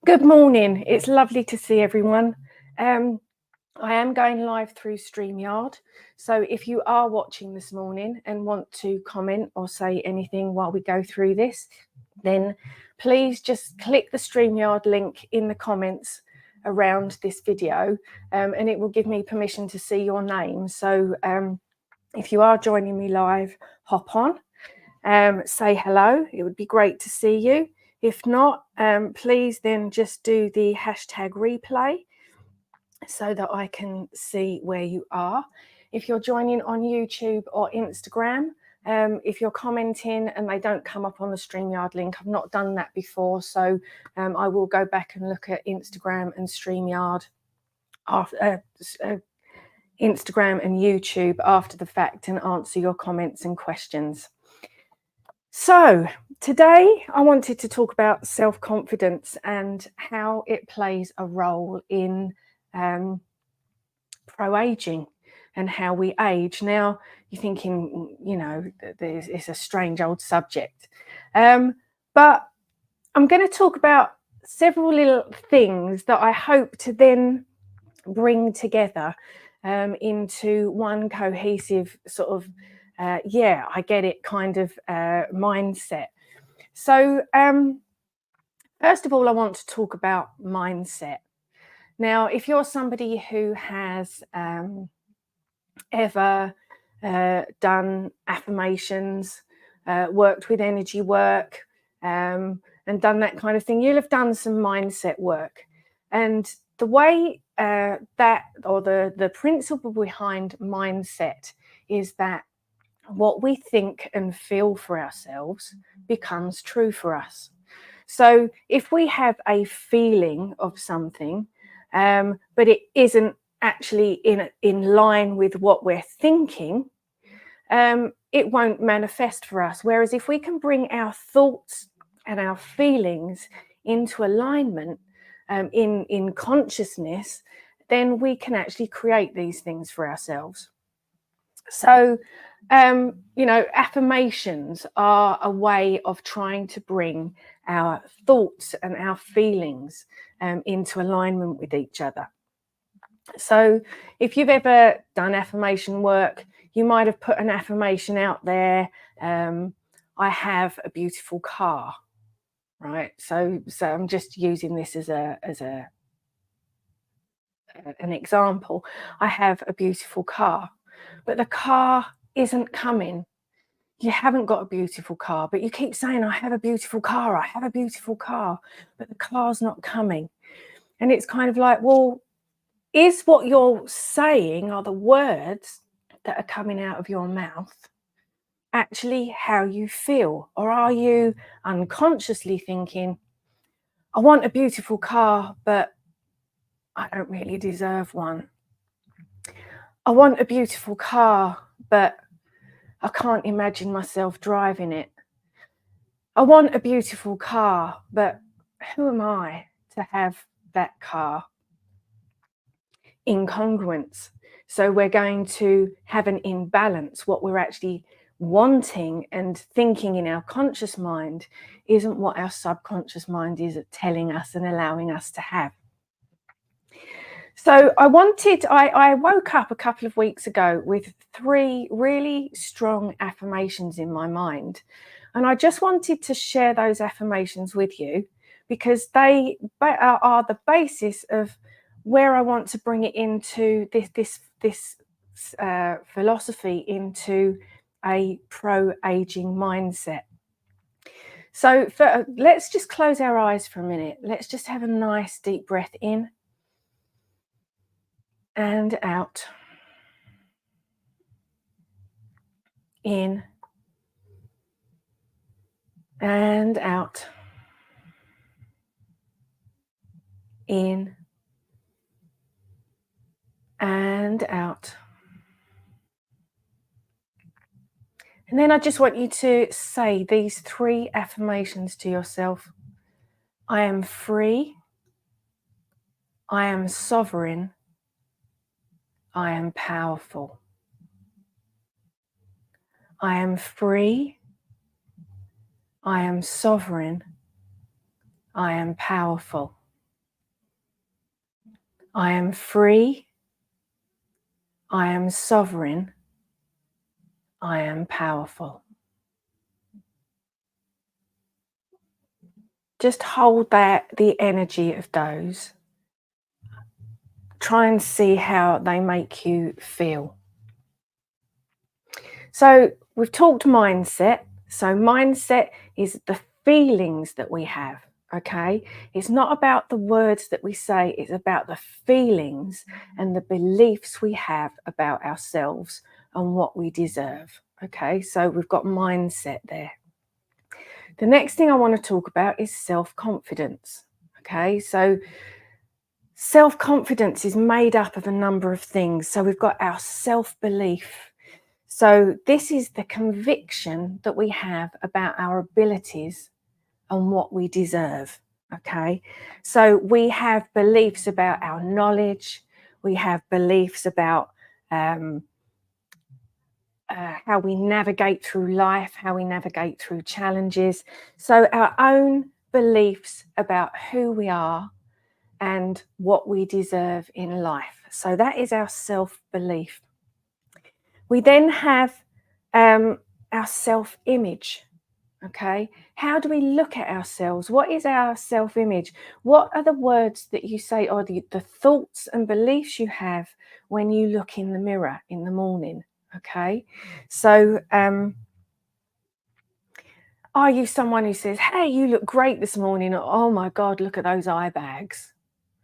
Good morning. It's lovely to see everyone. I am going live through StreamYard. So if you are watching this morning and want to comment or say anything while we go through this, then please just click the StreamYard link in the comments around this video, and it will give me permission to see your name. So if you are joining me live, hop on, say hello. It would be great to see you. If not, please then just do the hashtag replay so that I can see where you are. If you're joining on YouTube or Instagram, if you're commenting and they don't come up on the StreamYard link, I've not done that before, so I will go back and look at Instagram and StreamYard after Instagram and YouTube after the fact and answer your comments and questions. So today I wanted to talk about self-confidence and how it plays a role in pro-aging and how we age. Now you're thinking, you know, it's a strange old subject, but I'm going to talk about several little things that I hope to then bring together into one cohesive sort of yeah, I get it kind of mindset. So first of all, I want to talk about mindset. Now, if you're somebody who has ever done affirmations, worked with energy work, and done that kind of thing, you'll have done some mindset work. And the way the principle behind mindset is that what we think and feel for ourselves becomes true for us. So if we have a feeling of something, but it isn't actually in line with what we're thinking, it won't manifest for us. Whereas if we can bring our thoughts and our feelings into alignment in consciousness, then we can actually create these things for ourselves. So, you know, affirmations are a way of trying to bring our thoughts and our feelings into alignment with each other. So if you've ever done affirmation work, you might have put an affirmation out there. I have a beautiful car, right? So I'm just using this as an example. I have a beautiful car, but the car isn't coming. You haven't got a beautiful car, but you keep saying, I have a beautiful car, I have a beautiful car, but the car's not coming. And it's kind of like, well, is what you're saying, are the words that are coming out of your mouth actually how you feel? Or are you unconsciously thinking, I want a beautiful car, but I don't really deserve one. I want a beautiful car, but I can't imagine myself driving it. I want a beautiful car, but who am I to have that car? Incongruence. So we're going to have an imbalance. What we're actually wanting and thinking in our conscious mind isn't what our subconscious mind is telling us and allowing us to have. So I woke up a couple of weeks ago with 3 really strong affirmations in my mind. And I just wanted to share those affirmations with you because they are the basis of where I want to bring it into this philosophy into a pro-aging mindset. So let's just close our eyes for a minute. Let's just have a nice deep breath in and out. In and out. In and out. And then I just want you to say these 3 affirmations to yourself. I am free. I am sovereign. I am powerful. I am free. I am sovereign. I am powerful. I am free. I am sovereign. I am powerful. Just hold the energy of those. Try and see how they make you feel. So we've talked mindset. So mindset is the feelings that we have. Okay, it's not about the words that we say, it's about the feelings and the beliefs we have about ourselves and what we deserve. Okay, so we've got mindset there. The next thing I want to talk about is self-confidence. Okay, so self-confidence is made up of a number of things. So we've got our self-belief. So this is the conviction that we have about our abilities and what we deserve. Okay, so we have beliefs about our knowledge. We have beliefs about how we navigate through life, how we navigate through challenges. So our own beliefs about who we are and what we deserve in life. So that is our self-belief. We then have our self-image. Okay, how do we look at ourselves? What is our self-image? What are the words that you say, or the thoughts and beliefs you have when you look in the mirror in the morning? Okay, so are you someone who says, hey, you look great this morning, or oh my God, look at those eye bags?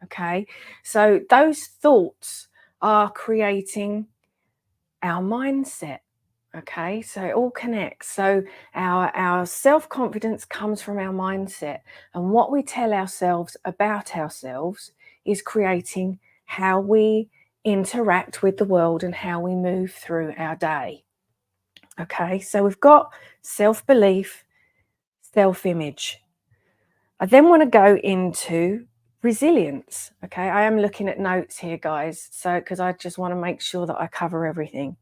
Okay, so those thoughts are creating our mindset. Okay, so it all connects. So our self-confidence comes from our mindset, and what we tell ourselves about ourselves is creating how we interact with the world and how we move through our day. Okay, so we've got self-belief, self-image. I then want to go into resilience. Okay, I am looking at notes here, guys, so because I just want to make sure that I cover everything.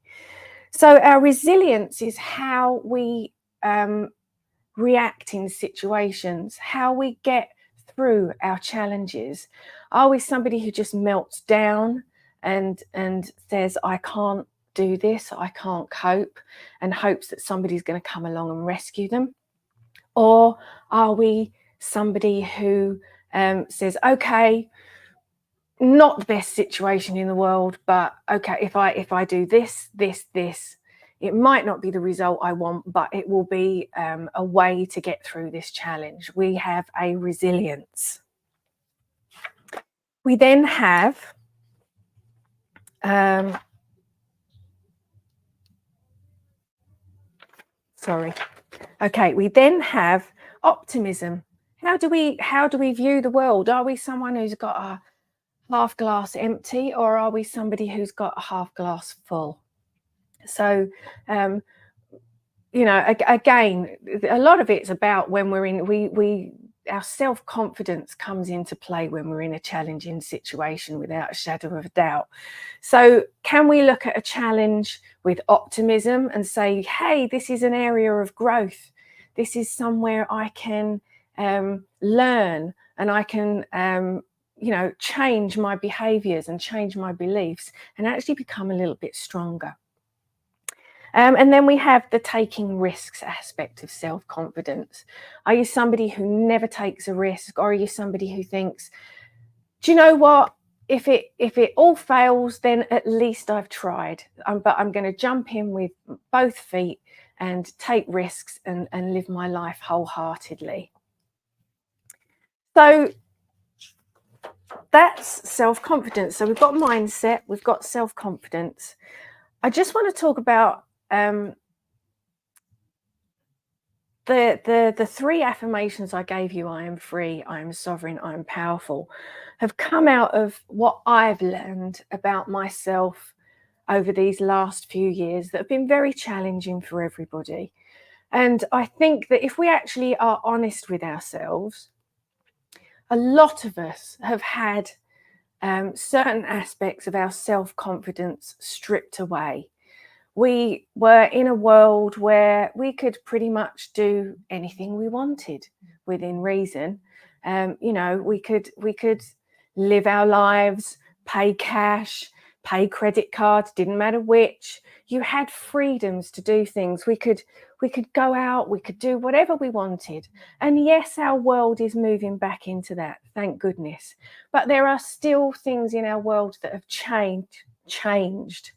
So our resilience is how we react in situations, how we get through our challenges. Are we somebody who just melts down and says, I can't do this, I can't cope, and hopes that somebody's going to come along and rescue them? Or are we somebody who says, okay, not the best situation in the world, but okay, if I do this, it might not be the result I want, but it will be a way to get through this challenge. We have a resilience. We then have we then have optimism. How do we view the world? Are we someone who's got a half glass empty, or are we somebody who's got a half glass full? So you know, again, a lot of it's about when we're in, our self-confidence comes into play when we're in a challenging situation, without a shadow of a doubt. So can we look at a challenge with optimism and say, hey, this is an area of growth. This is somewhere I can learn, and I can, you know, change my behaviors and change my beliefs and actually become a little bit stronger. And then we have the taking risks aspect of self-confidence. Are you somebody who never takes a risk, or are you somebody who thinks, do you know what? If it all fails, then at least I've tried. But I'm going to jump in with both feet and take risks and live my life wholeheartedly. So that's self-confidence. So we've got mindset, we've got self-confidence. I just want to talk about the three affirmations I gave you: I am free, I am sovereign, I am powerful, have come out of what I've learned about myself over these last few years that have been very challenging for everybody. And I think that if we actually are honest with ourselves, a lot of us have had certain aspects of our self-confidence stripped away. We were in a world where we could pretty much do anything we wanted within reason. You know, we could live our lives, pay cash, pay credit cards, didn't matter which. You had freedoms to do things. We could go out, we could do whatever we wanted. And yes, our world is moving back into that, thank goodness. But there are still things in our world that have changed.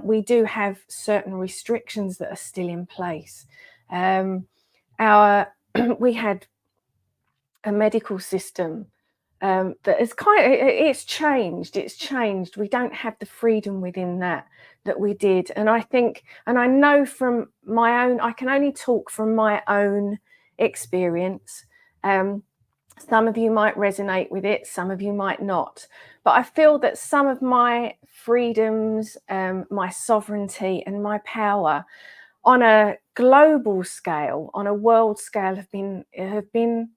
We do have certain restrictions that are still in place. We had a medical system that is it's changed. It's changed. We don't have the freedom within that we did. And I think, and I know from my own, I can only talk from my own experience. Some of you might resonate with it, some of you might not. But I feel that some of my freedoms, my sovereignty and my power on a global scale, on a world scale, have been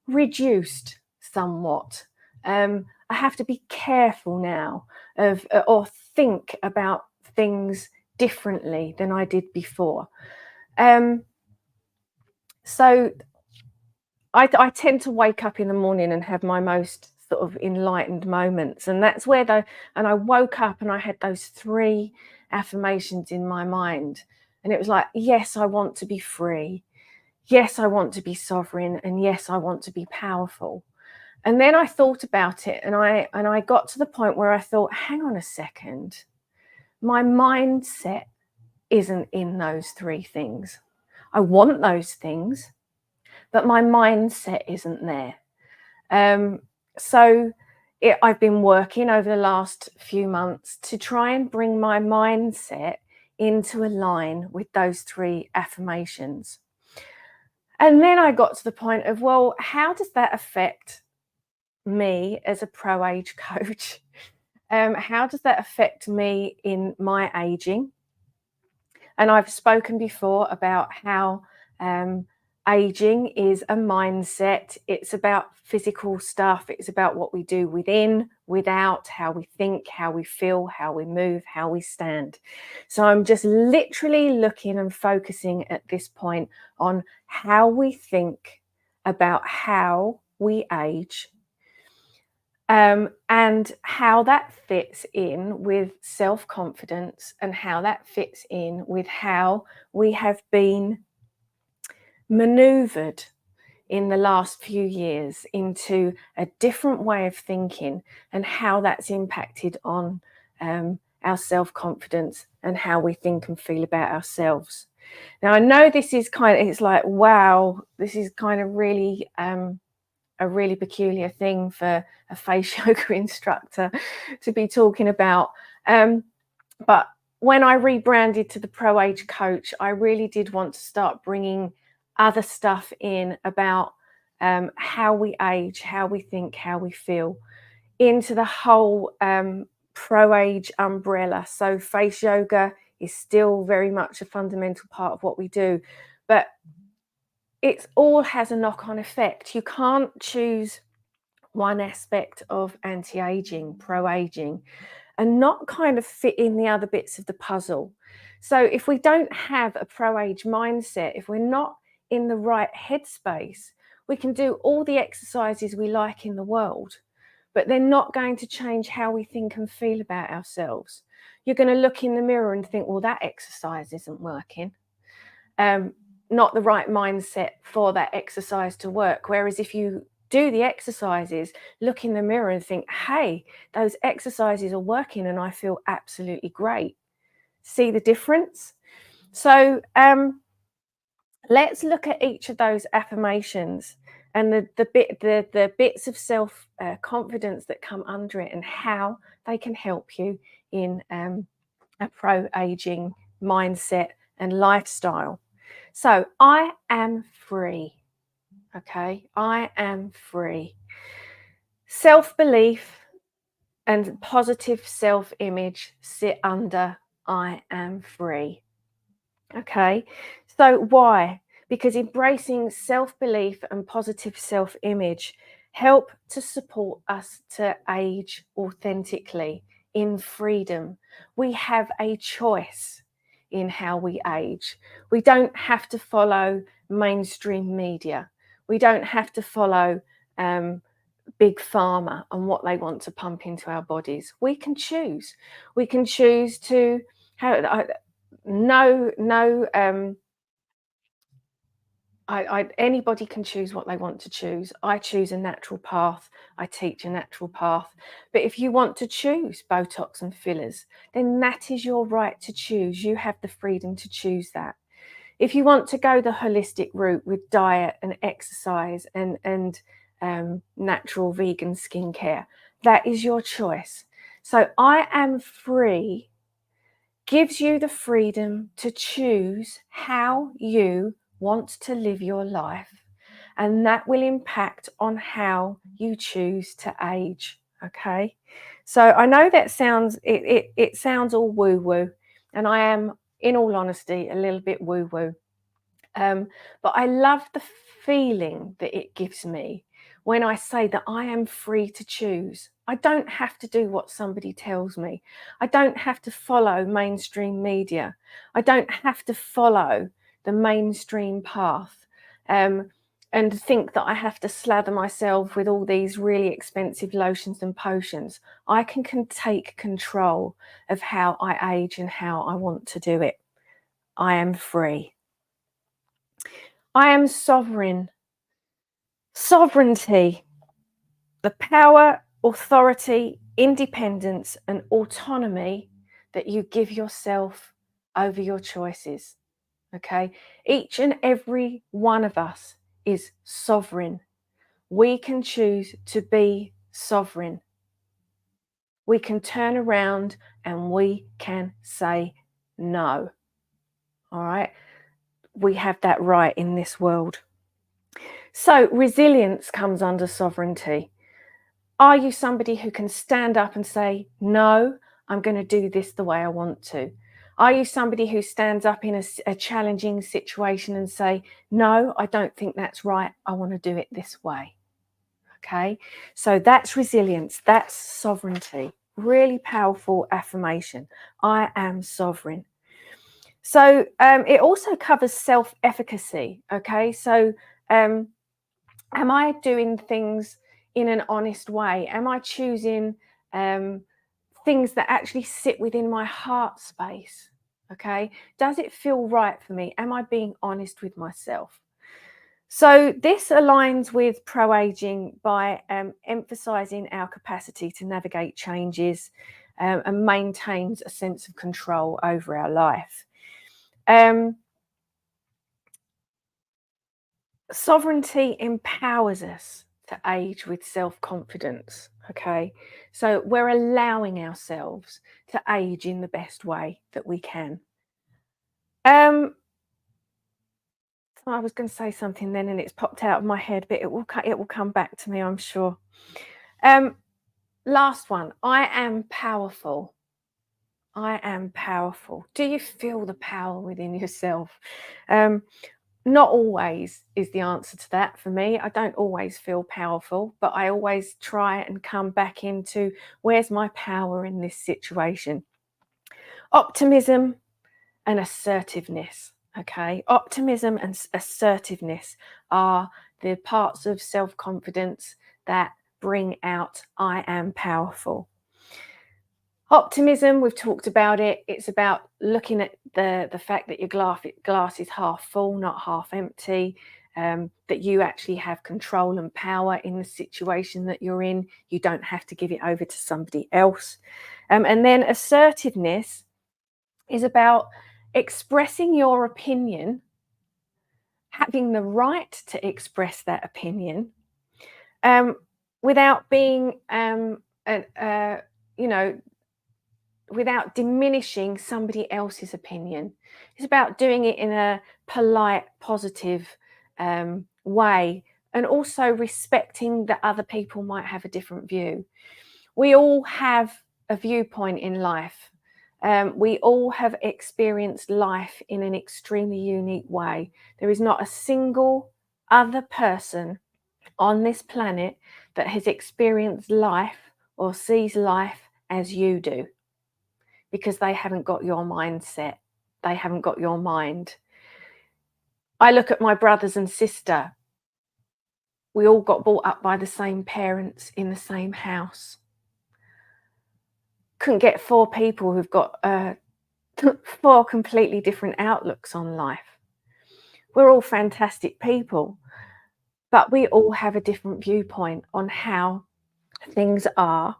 reduced somewhat. I have to be careful now or think about things differently than I did before. So I tend to wake up in the morning and have my most sort of enlightened moments, and that's where and I woke up and I had those 3 affirmations in my mind, and it was like, yes, I want to be free. Yes, I want to be sovereign, and yes, I want to be powerful. And then I thought about it, and I got to the point where I thought, hang on a second, my mindset isn't in those 3 things. I want those things, but my mindset isn't there. So I've been working over the last few months to try and bring my mindset into a line with those 3 affirmations. And then I got to the point of, well, how does that affect me as a pro-age coach? How does that affect me in my aging? And I've spoken before about how aging is a mindset. It's about physical stuff. It's about what we do within, without, how we think, how we feel, how we move, how we stand. So I'm just literally looking and focusing at this point on how we think about how we age, and how that fits in with self-confidence, and how that fits in with how we have been maneuvered in the last few years into a different way of thinking, and how that's impacted on our self-confidence and how we think and feel about ourselves. Now, I know this is it's like, wow, this is kind of really a really peculiar thing for a face yoga instructor to be talking about. But when I rebranded to the Pro Age Coach, I really did want to start bringing other stuff in about how we age, how we think, how we feel, into the whole Pro Age umbrella. So face yoga is still very much a fundamental part of what we do, but it all has a knock-on effect. You can't choose one aspect of anti-aging, pro-aging, and not kind of fit in the other bits of the puzzle. So if we don't have a pro-age mindset, if we're not in the right headspace, we can do all the exercises we like in the world, but they're not going to change how we think and feel about ourselves. You're going to look in the mirror and think, well, that exercise isn't working. Not the right mindset for that exercise to work. Whereas if you do the exercises, look in the mirror and think, hey, those exercises are working and I feel absolutely great. See the difference? So let's look at each of those affirmations and the bits of self confidence that come under it, and how they can help you in a pro-aging mindset and lifestyle. So I am free. Okay, I am free. Self-belief and positive self-image sit under I am free. Okay, so why? Because embracing self-belief and positive self-image help to support us to age authentically in freedom. We have a choice in how we age. We don't have to follow mainstream media. We don't have to follow big pharma and what they want to pump into our bodies. We can choose. We can choose to how no no anybody can choose what they want to choose. I choose a natural path. I teach a natural path. But if you want to choose Botox and fillers, then that is your right to choose. You have the freedom to choose that. If you want to go the holistic route with diet and exercise and natural vegan skincare, that is your choice. So I am free gives you the freedom to choose how you want to live your life, and that will impact on how you choose to age. Okay, so I know that it sounds all woo woo, and I am, in all honesty, a little bit woo woo. But I love the feeling that it gives me when I say that I am free to choose. I don't have to do what somebody tells me. I don't have to follow mainstream media. I don't have to follow the mainstream path and think that I have to slather myself with all these really expensive lotions and potions. I can take control of how I age and how I want to do it. I am free. I am sovereign. Sovereignty, the power, authority, independence, and autonomy that you give yourself over your choices. Okay, each and every one of us is sovereign. We can choose to be sovereign. We can turn around and we can say no. All right, we have that right in this world. So, resilience comes under sovereignty. Are you somebody who can stand up and say, no, I'm going to do this the way I want to? Are you somebody who stands up in a challenging situation and say, no, I don't think that's right. I want to do it this way. Okay. So that's resilience. That's sovereignty. Really powerful affirmation. I am sovereign. So it also covers self-efficacy. Okay. So am I doing things in an honest way? Am I choosing things that actually sit within my heart space? Okay. Does it feel right for me? Am I being honest with myself? So this aligns with pro-aging by emphasizing our capacity to navigate changes and maintains a sense of control over our life. Sovereignty empowers us to age with self-confidence. Okay, so we're allowing ourselves to age in the best way that we can. I was going to say something then and it's popped out of my head, but it will come back to me, I'm sure. Last one. I am powerful. I am powerful. Do you feel the power within yourself? Not always is the answer to that for me. I don't always feel powerful, but I always try and come back into where's my power in this situation. Optimism and assertiveness. Okay, optimism and assertiveness are the parts of self-confidence that bring out I am powerful. Optimism, we've talked about it. It's about looking at the fact that your glass is half full, not half empty, that you actually have control and power in the situation that you're in. You don't have to give it over to somebody else. And then assertiveness is about expressing your opinion, having the right to express that opinion without being, without diminishing somebody else's opinion. It's about doing it in a polite, positive way, and also respecting that other people might have a different view. We all have a viewpoint in life. We all have experienced life in an extremely unique way. There is not a single other person on this planet that has experienced life or sees life as you do, because they haven't got your mindset. They haven't got your mind. I look at my brothers and sister. we all got brought up by the same parents in the same house. Couldn't get four people who've got four completely different outlooks on life. We're all fantastic people, but we all have a different viewpoint on how things are,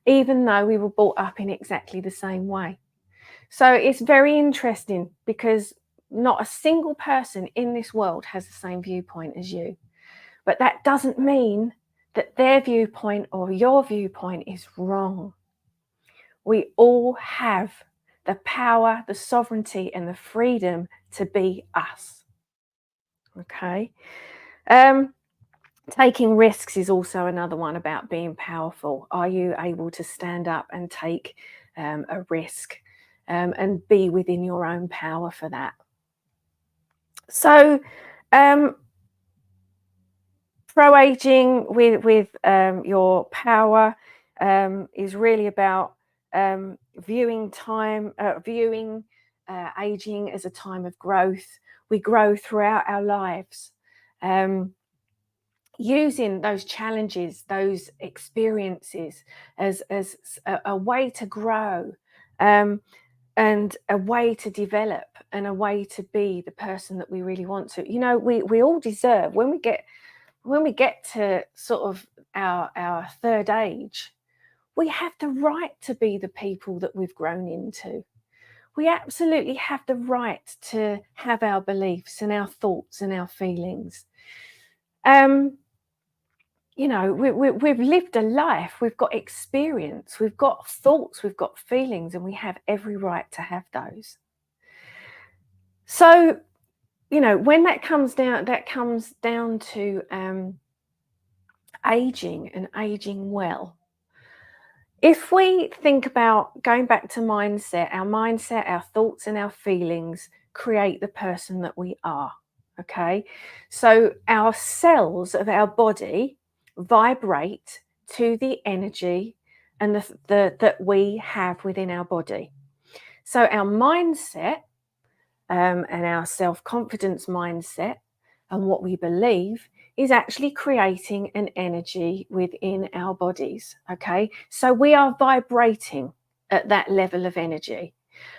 even though we were brought up in exactly the same way. So it's very interesting because not a single person in this world has the same viewpoint as you. But that doesn't mean that their viewpoint or your viewpoint is wrong. We all have the power, the sovereignty, and the freedom to be us. Okay. Taking risks is also another one about being powerful. Are you able to stand up and take a risk and be within your own power for that? So, pro-aging with your power is really about viewing aging as a time of growth. We grow throughout our lives. Using those challenges, those experiences as a way to grow and a way to develop and a way to be the person that we really want to. You know, we all deserve, when we get to sort of our third age, we have the right to be the people that we've grown into. We absolutely have the right to have our beliefs and our thoughts and our feelings. You know, we've lived a life, we've got experience, we've got thoughts, we've got feelings, and we have every right to have those. So, you know, when that comes down to aging and aging well. If we think about going back to mindset, our thoughts and our feelings create the person that we are. Okay, so our cells of our body vibrate to the energy and that we have within our body. So our mindset and our self-confidence mindset and what we believe is actually creating an energy within our bodies. Okay, so we are vibrating at that level of energy,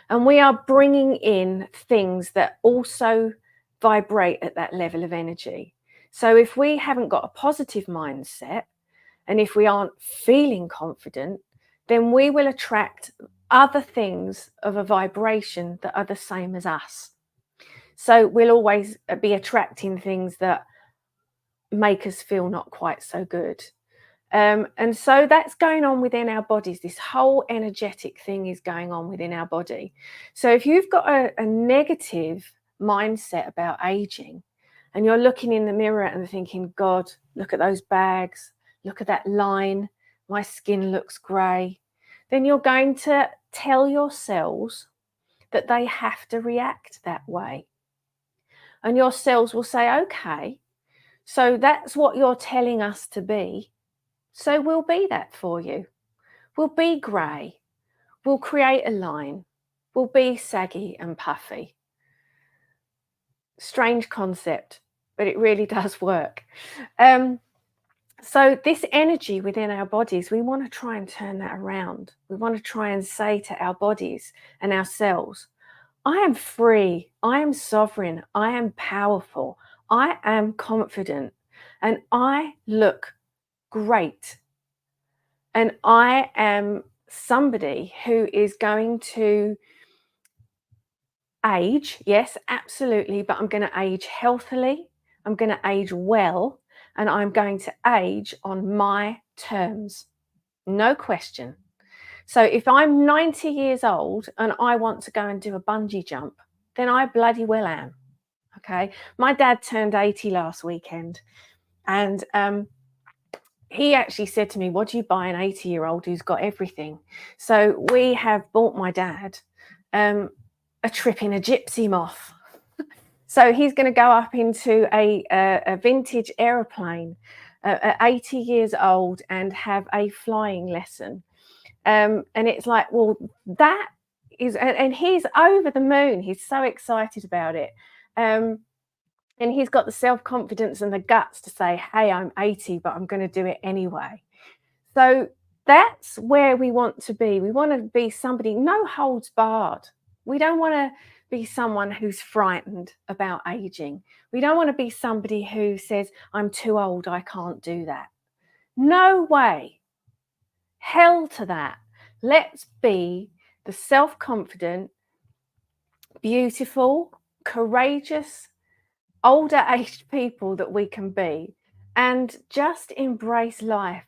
and we are bringing in things that also vibrate at that level of energy. So if we haven't got a positive mindset, and if we aren't feeling confident, then we will attract other things of a vibration that are the same as us. So we'll always be attracting things that make us feel not quite so good. And so that's going on within our bodies. This whole energetic thing is going on within our body. So if you've got a negative mindset about aging, and you're looking in the mirror and thinking, God, look at those bags, look at that line, my skin looks grey, then you're going to tell your cells that they have to react that way. And your cells will say, okay, so that's what you're telling us to be. So we'll be that for you. We'll be grey. We'll create a line. We'll be saggy and puffy. Strange concept, but it really does work. So this energy within our bodies, we want to try and turn that around. We want to try and say to our bodies and our cells, I am free, I am sovereign, I am powerful, I am confident, and I look great. And I am somebody who is going to age, yes, absolutely, but I'm going to age healthily, I'm going to age well, and I'm going to age on my terms. No question. So if I'm 90 years old and I want to go and do a bungee jump, then I bloody well am. Okay. My dad turned 80 last weekend, and he actually said to me, what do you buy an 80-year-old who's got everything? So we have bought my dad a trip in a gypsy moth. So he's going to go up into a vintage aeroplane at 80 years old and have a flying lesson. And it's like, well, that is, and he's over the moon. He's so excited about it. And he's got the self-confidence and the guts to say, hey, I'm 80, but I'm going to do it anyway. So that's where we want to be. We want to be somebody, no holds barred. We don't want to be someone who's frightened about aging. We don't want to be somebody who says, I'm too old, I can't do that. No way. Hell to that. Let's be the self-confident, beautiful, courageous, older aged people that we can be, and just embrace life.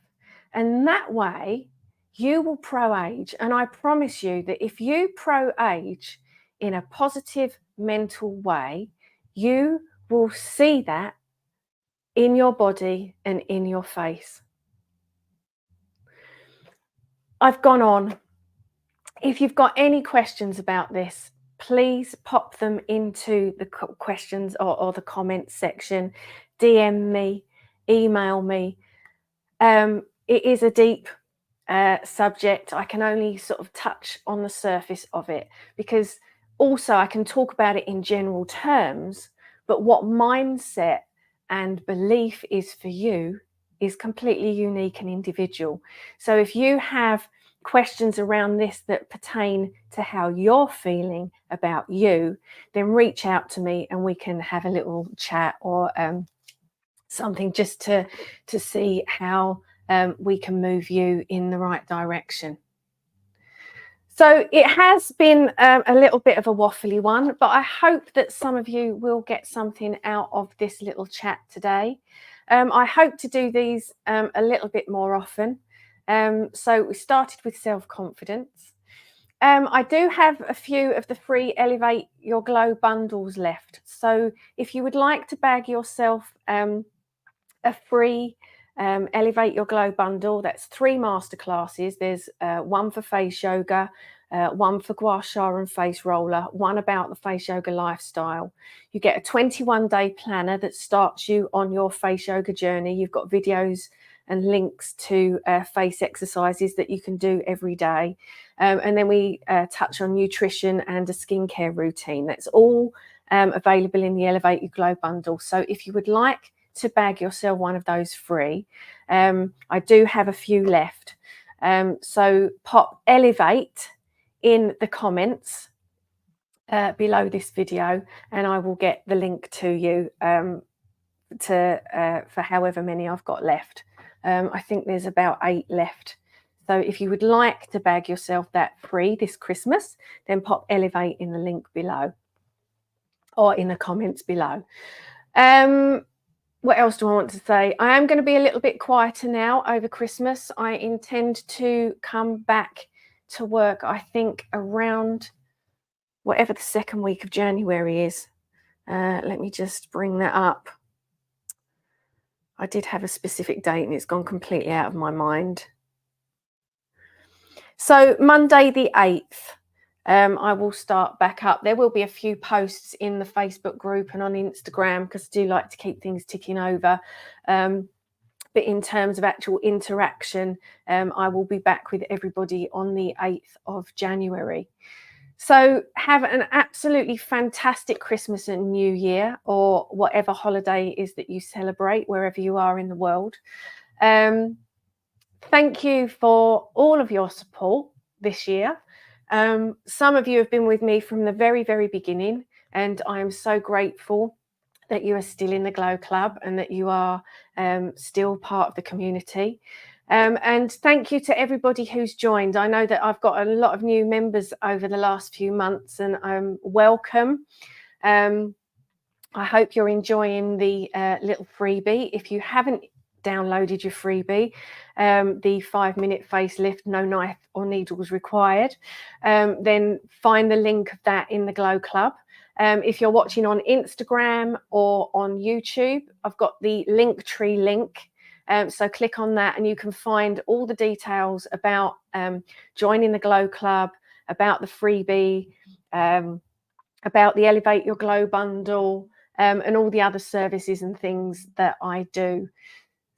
And that way you will pro-age. And I promise you that if you pro-age in a positive mental way, you will see that in your body and in your face. I've gone on. If you've got any questions about this, please pop them into the questions or the comments section. DM me, email me. It is a deep subject. I can only sort of touch on the surface of it, because also I can talk about it in general terms, but what mindset and belief is for you is completely unique and individual. So if you have questions around this that pertain to how you're feeling about you, then reach out to me and we can have a little chat or something just to see how we can move you in the right direction. So it has been a little bit of a waffly one, but I hope that some of you will get something out of this little chat today. I hope to do these a little bit more often. So we started with self-confidence. I do have a few of the free Elevate Your Glow bundles left. So if you would like to bag yourself a free Elevate Your Glow bundle, that's 3 masterclasses. There's one for face yoga, one for gua sha and face roller, one about the face yoga lifestyle. You get a 21-day planner that starts you on your face yoga journey. You've got videos and links to face exercises that you can do every day. And then we touch on nutrition and a skincare routine. That's all available in the Elevate Your Glow bundle. So if you would like to bag yourself one of those free, I do have a few left. So pop Elevate in the comments below this video and I will get the link to you for however many I've got left. I think there's about 8 left. So if you would like to bag yourself that free this Christmas, then pop Elevate in the link below or in the comments below. What else do I want to say? I am going to be a little bit quieter now over Christmas. I intend to come back to work, I think, around whatever the second week of January is. Let me just bring that up. I did have a specific date and it's gone completely out of my mind. So Monday the 8th, I will start back up. There will be a few posts in the Facebook group and on Instagram because I do like to keep things ticking over. But in terms of actual interaction, I will be back with everybody on the 8th of January. So have an absolutely fantastic Christmas and New Year, or whatever holiday it is that you celebrate, wherever you are in the world. Thank you for all of your support this year. Some of you have been with me from the very, very beginning, and I am so grateful that you are still in the Glow Club and that you are still part of the community. And thank you to everybody who's joined. I know that I've got a lot of new members over the last few months, and welcome. I hope you're enjoying the little freebie. If you haven't downloaded your freebie, the 5-minute facelift, no knife or needles required, then find the link of that in the Glow Club. If you're watching on Instagram or on YouTube, I've got the Linktree link. So click on that and you can find all the details about joining the Glow Club, about the freebie, about the Elevate Your Glow bundle, and all the other services and things that I do.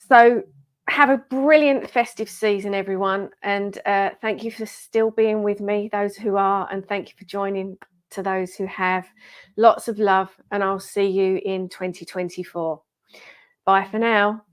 So have a brilliant festive season, everyone. And thank you for still being with me, those who are, and thank you for joining to those who have. Lots of love, and I'll see you in 2024. Bye for now.